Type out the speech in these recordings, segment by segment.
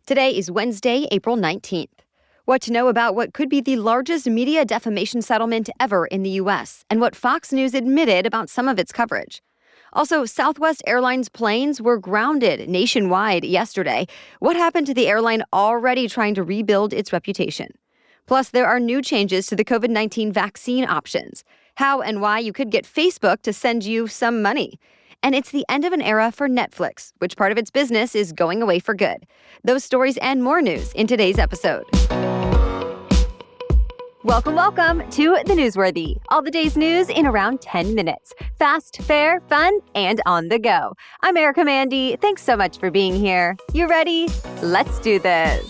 Today is Wednesday, April 19th. What to know about what could be the largest media defamation settlement ever in the U.S. and what Fox News admitted about some of its coverage. Also, Southwest Airlines planes were grounded nationwide yesterday. What happened to the airline already trying to rebuild its reputation? Plus, there are new changes to the COVID-19 vaccine options. How and why you could get Facebook to send you some money. And it's the end of an era for Netflix, which part of its business is going away for good. Those stories and more news in today's episode. Welcome to The Newsworthy. All the day's news in around 10 minutes. Fast, fair, fun, and on the go. I'm Erica Mandy. Thanks so much for being here. You ready? Let's do this.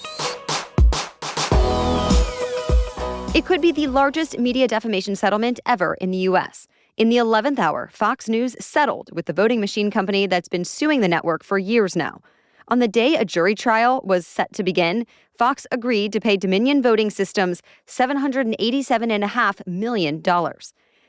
It could be the largest media defamation settlement ever in the U.S. In the 11th hour, Fox News settled with the voting machine company that's been suing the network for years now. On the day a jury trial was set to begin, Fox agreed to pay Dominion Voting Systems $787.5 million.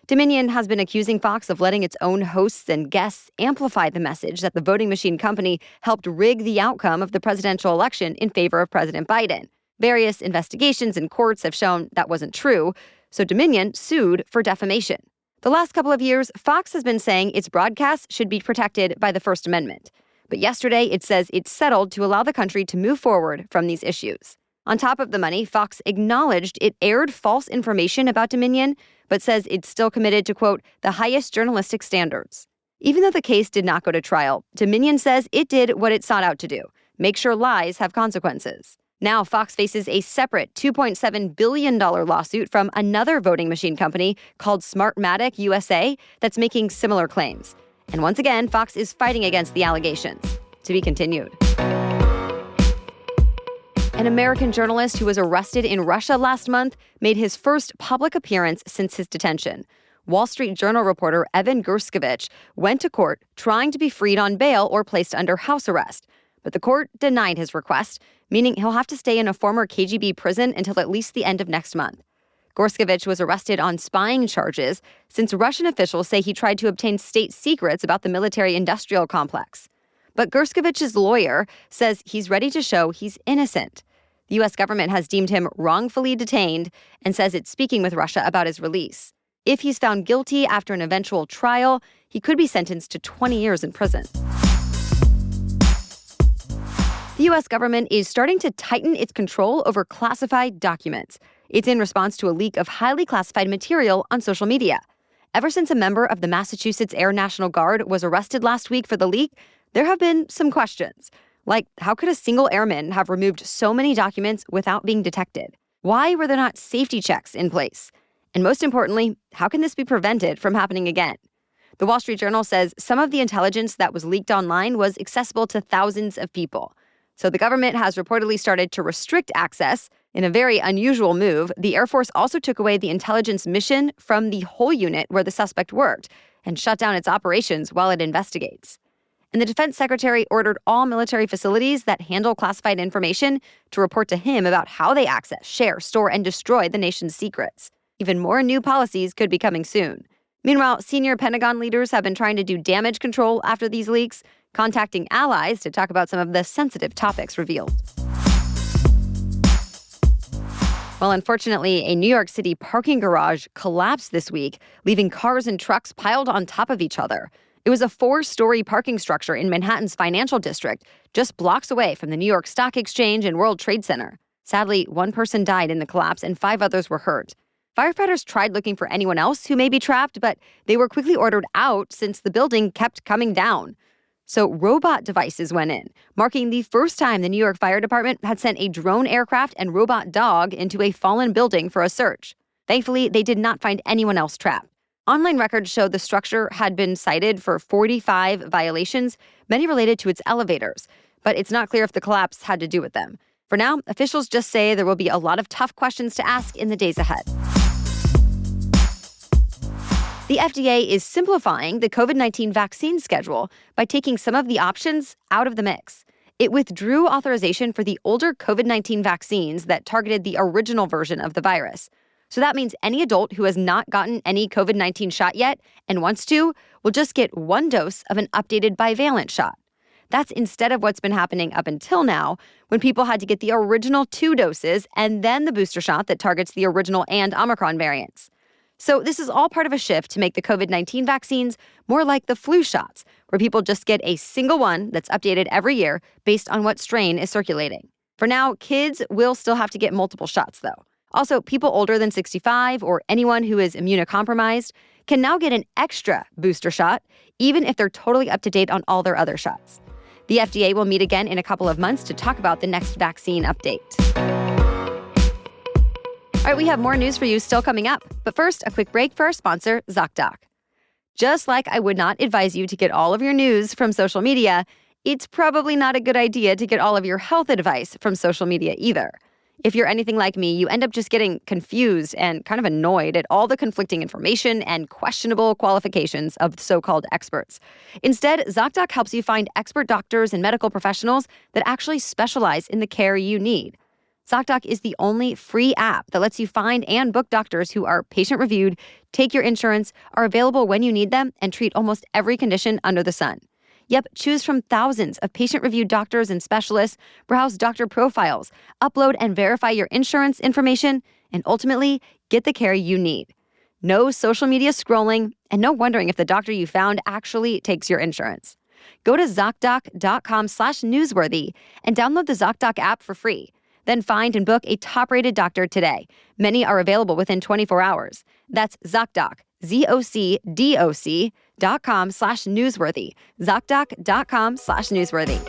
Dominion has been accusing Fox of letting its own hosts and guests amplify the message that the voting machine company helped rig the outcome of the presidential election in favor of President Biden. Various investigations in courts have shown that wasn't true, so Dominion sued for defamation. The last couple of years, Fox has been saying its broadcasts should be protected by the First Amendment. But yesterday, it says it's settled to allow the country to move forward from these issues. On top of the money, Fox acknowledged it aired false information about Dominion, but says it's still committed to, quote, the highest journalistic standards. Even though the case did not go to trial, Dominion says it did what it sought out to do, make sure lies have consequences. Now, Fox faces a separate $2.7 billion lawsuit from another voting machine company called Smartmatic USA that's making similar claims. And once again, Fox is fighting against the allegations. To be continued. An American journalist who was arrested in Russia last month made his first public appearance since his detention. Wall Street Journal reporter Evan Gershkovich went to court trying to be freed on bail or placed under house arrest. But the court denied his request, meaning he'll have to stay in a former KGB prison until at least the end of next month. Gershkovich was arrested on spying charges since Russian officials say he tried to obtain state secrets about the military-industrial complex. But Gershkovich's lawyer says he's ready to show he's innocent. The U.S. government has deemed him wrongfully detained and says it's speaking with Russia about his release. If he's found guilty after an eventual trial, he could be sentenced to 20 years in prison. The U.S. government is starting to tighten its control over classified documents. It's in response to a leak of highly classified material on social media. Ever since a member of the Massachusetts Air National Guard was arrested last week for the leak, there have been some questions. Like, how could a single airman have removed so many documents without being detected? Why were there not safety checks in place? And most importantly, how can this be prevented from happening again? The Wall Street Journal says some of the intelligence that was leaked online was accessible to thousands of people. So the government has reportedly started to restrict access. In a very unusual move, the Air Force also took away the intelligence mission from the whole unit where the suspect worked and shut down its operations while it investigates. And the defense secretary ordered all military facilities that handle classified information to report to him about how they access, share, store, and destroy the nation's secrets. Even more new policies could be coming soon. Meanwhile, senior Pentagon leaders have been trying to do damage control after these leaks, contacting allies to talk about some of the sensitive topics revealed. Well, unfortunately, a New York City parking garage collapsed this week, leaving cars and trucks piled on top of each other. It was a 4-story parking structure in Manhattan's financial district, just blocks away from the New York Stock Exchange and World Trade Center. Sadly, one person died in the collapse and 5 others were hurt. Firefighters tried looking for anyone else who may be trapped, but they were quickly ordered out since the building kept coming down. So robot devices went in, marking the first time the New York Fire Department had sent a drone aircraft and robot dog into a fallen building for a search. Thankfully, they did not find anyone else trapped. Online records showed the structure had been cited for 45 violations, many related to its elevators, but it's not clear if the collapse had to do with them. For now, officials just say there will be a lot of tough questions to ask in the days ahead. The FDA is simplifying the COVID-19 vaccine schedule by taking some of the options out of the mix. It withdrew authorization for the older COVID-19 vaccines that targeted the original version of the virus. So that means any adult who has not gotten any COVID-19 shot yet and wants to will just get one dose of an updated bivalent shot. That's instead of what's been happening up until now, when people had to get the original 2 doses and then the booster shot that targets the original and Omicron variants. So this is all part of a shift to make the COVID-19 vaccines more like the flu shots, where people just get a single one that's updated every year based on what strain is circulating. For now, kids will still have to get multiple shots, though. Also, people older than 65 or anyone who is immunocompromised can now get an extra booster shot, even if they're totally up to date on all their other shots. The FDA will meet again in a couple of months to talk about the next vaccine update. All right, we have more news for you still coming up. But first, a quick break for our sponsor, ZocDoc. Just like I would not advise you to get all of your news from social media, it's probably not a good idea to get all of your health advice from social media either. If you're anything like me, you end up just getting confused and kind of annoyed at all the conflicting information and questionable qualifications of so-called experts. Instead, ZocDoc helps you find expert doctors and medical professionals that actually specialize in the care you need. ZocDoc is the only free app that lets you find and book doctors who are patient-reviewed, take your insurance, are available when you need them, and treat almost every condition under the sun. Yep, choose from thousands of patient-reviewed doctors and specialists, browse doctor profiles, upload and verify your insurance information, and ultimately get the care you need. No social media scrolling, and no wondering if the doctor you found actually takes your insurance. Go to ZocDoc.com/newsworthy and download the ZocDoc app for free. Then find and book a top-rated doctor today. Many are available within 24 hours. That's ZocDoc, ZocDoc.com/newsworthy. ZocDoc.com/newsworthy.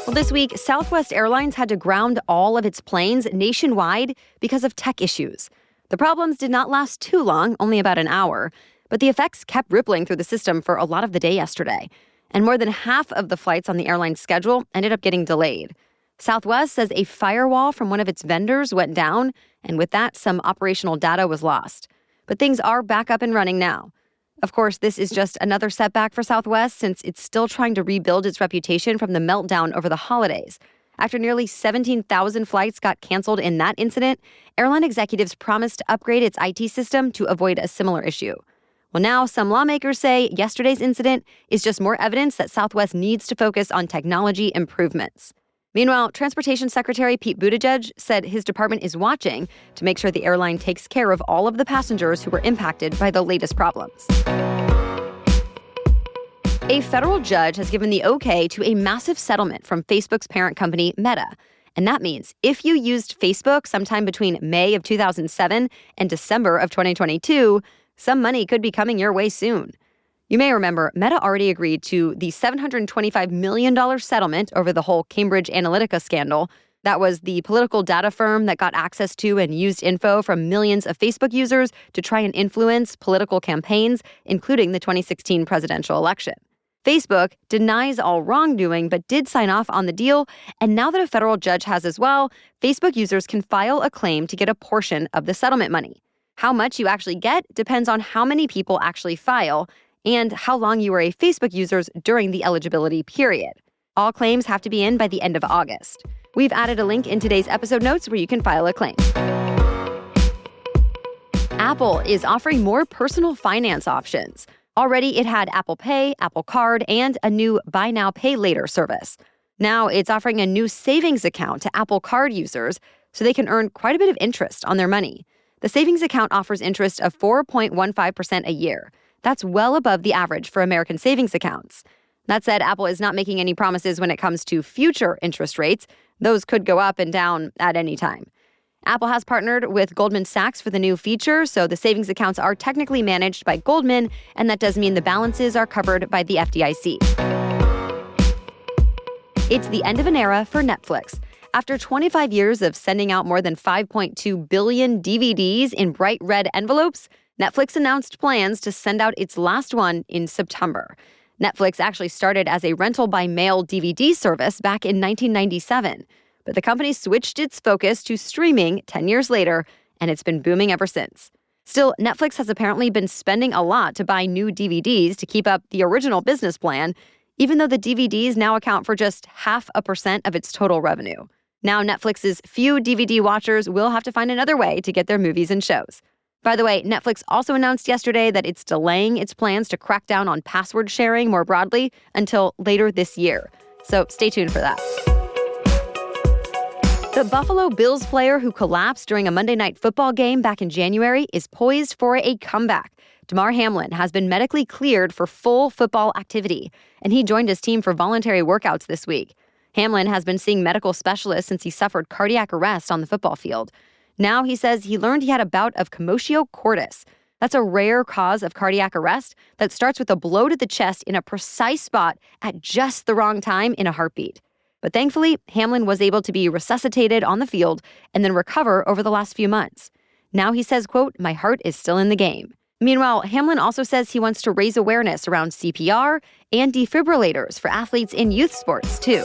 Well, this week, Southwest Airlines had to ground all of its planes nationwide because of tech issues. The problems did not last too long, only about an hour, but the effects kept rippling through the system for a lot of the day yesterday. And more than half of the flights on the airline's schedule ended up getting delayed. Southwest says a firewall from one of its vendors went down, and with that, some operational data was lost. But things are back up and running now. Of course, this is just another setback for Southwest since it's still trying to rebuild its reputation from the meltdown over the holidays. After nearly 17,000 flights got canceled in that incident, airline executives promised to upgrade its IT system to avoid a similar issue. Well, now some lawmakers say yesterday's incident is just more evidence that Southwest needs to focus on technology improvements. Meanwhile, Transportation Secretary Pete Buttigieg said his department is watching to make sure the airline takes care of all of the passengers who were impacted by the latest problems. A federal judge has given the okay to a massive settlement from Facebook's parent company, Meta. And that means if you used Facebook sometime between May of 2007 and December of 2022, some money could be coming your way soon. You may remember Meta already agreed to the $725 million settlement over the whole Cambridge Analytica scandal. That was the political data firm that got access to and used info from millions of Facebook users to try and influence political campaigns, including the 2016 presidential election. Facebook denies all wrongdoing but did sign off on the deal, and now that a federal judge has as well, Facebook users can file a claim to get a portion of the settlement money. How much you actually get depends on how many people actually file and how long you were a Facebook user during the eligibility period. All claims have to be in by the end of August. We've added a link in today's episode notes where you can file a claim. Apple is offering more personal finance options. Already, it had Apple Pay, Apple Card, and a new Buy Now, Pay Later service. Now, it's offering a new savings account to Apple Card users so they can earn quite a bit of interest on their money. The savings account offers interest of 4.15% a year. That's well above the average for American savings accounts. That said, Apple is not making any promises when it comes to future interest rates. Those could go up and down at any time. Apple has partnered with Goldman Sachs for the new feature, so the savings accounts are technically managed by Goldman, and that does mean the balances are covered by the FDIC. It's the end of an era for Netflix. After 25 years of sending out more than 5.2 billion DVDs in bright red envelopes, Netflix announced plans to send out its last one in September. Netflix actually started as a rental-by-mail DVD service back in 1997, but the company switched its focus to streaming 10 years later, and it's been booming ever since. Still, Netflix has apparently been spending a lot to buy new DVDs to keep up the original business plan, even though the DVDs now account for just 0.5% of its total revenue. Now, Netflix's few DVD watchers will have to find another way to get their movies and shows. By the way, Netflix also announced yesterday that it's delaying its plans to crack down on password sharing more broadly until later this year. So stay tuned for that. The Buffalo Bills player who collapsed during a Monday Night Football game back in January is poised for a comeback. Damar Hamlin has been medically cleared for full football activity, and he joined his team for voluntary workouts this week. Hamlin has been seeing medical specialists since he suffered cardiac arrest on the football field. Now he says he learned he had a bout of commotio cordis. That's a rare cause of cardiac arrest that starts with a blow to the chest in a precise spot at just the wrong time in a heartbeat. But thankfully, Hamlin was able to be resuscitated on the field and then recover over the last few months. Now he says, quote, "My heart is still in the game." Meanwhile, Hamlin also says he wants to raise awareness around CPR and defibrillators for athletes in youth sports, too.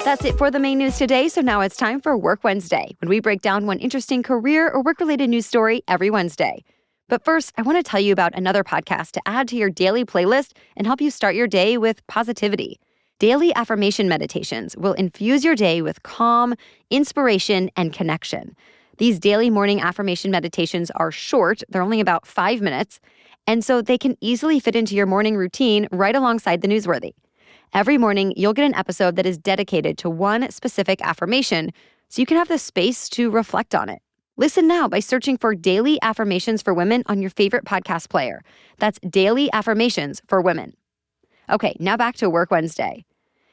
That's it for the main news today, so now it's time for Work Wednesday, when we break down one interesting career or work-related news story every Wednesday. But first, I want to tell you about another podcast to add to your daily playlist and help you start your day with positivity. Daily affirmation meditations will infuse your day with calm, inspiration, and connection. These daily morning affirmation meditations are short, they're only about 5 minutes, and so they can easily fit into your morning routine right alongside the newsworthy. Every morning, you'll get an episode that is dedicated to one specific affirmation, so you can have the space to reflect on it. Listen now by searching for Daily Affirmations for Women on your favorite podcast player. That's Daily Affirmations for Women. Okay, now back to Work Wednesday.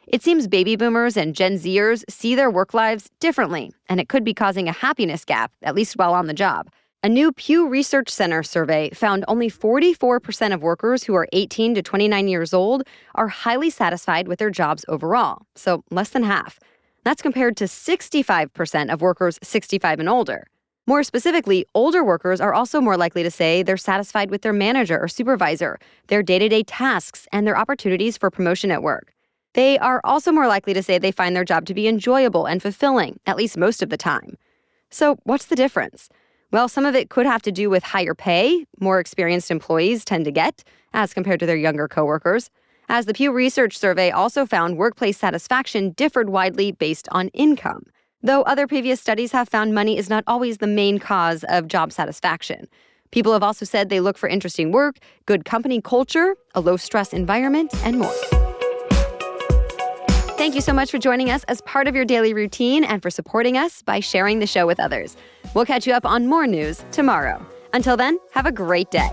It seems baby boomers and Gen Zers see their work lives differently, and it could be causing a happiness gap, at least while on the job. A new Pew Research Center survey found only 44% of workers who are 18 to 29 years old are highly satisfied with their jobs overall, so less than half. That's compared to 65% of workers 65 and older. More specifically, older workers are also more likely to say they're satisfied with their manager or supervisor, their day-to-day tasks, and their opportunities for promotion at work. They are also more likely to say they find their job to be enjoyable and fulfilling, at least most of the time. So what's the difference? Well, some of it could have to do with higher pay more experienced employees tend to get, as compared to their younger coworkers. As the Pew Research survey also found, workplace satisfaction differed widely based on income. Though other previous studies have found money is not always the main cause of job satisfaction. People have also said they look for interesting work, good company culture, a low-stress environment, and more. Thank you so much for joining us as part of your daily routine and for supporting us by sharing the show with others. We'll catch you up on more news tomorrow. Until then, have a great day.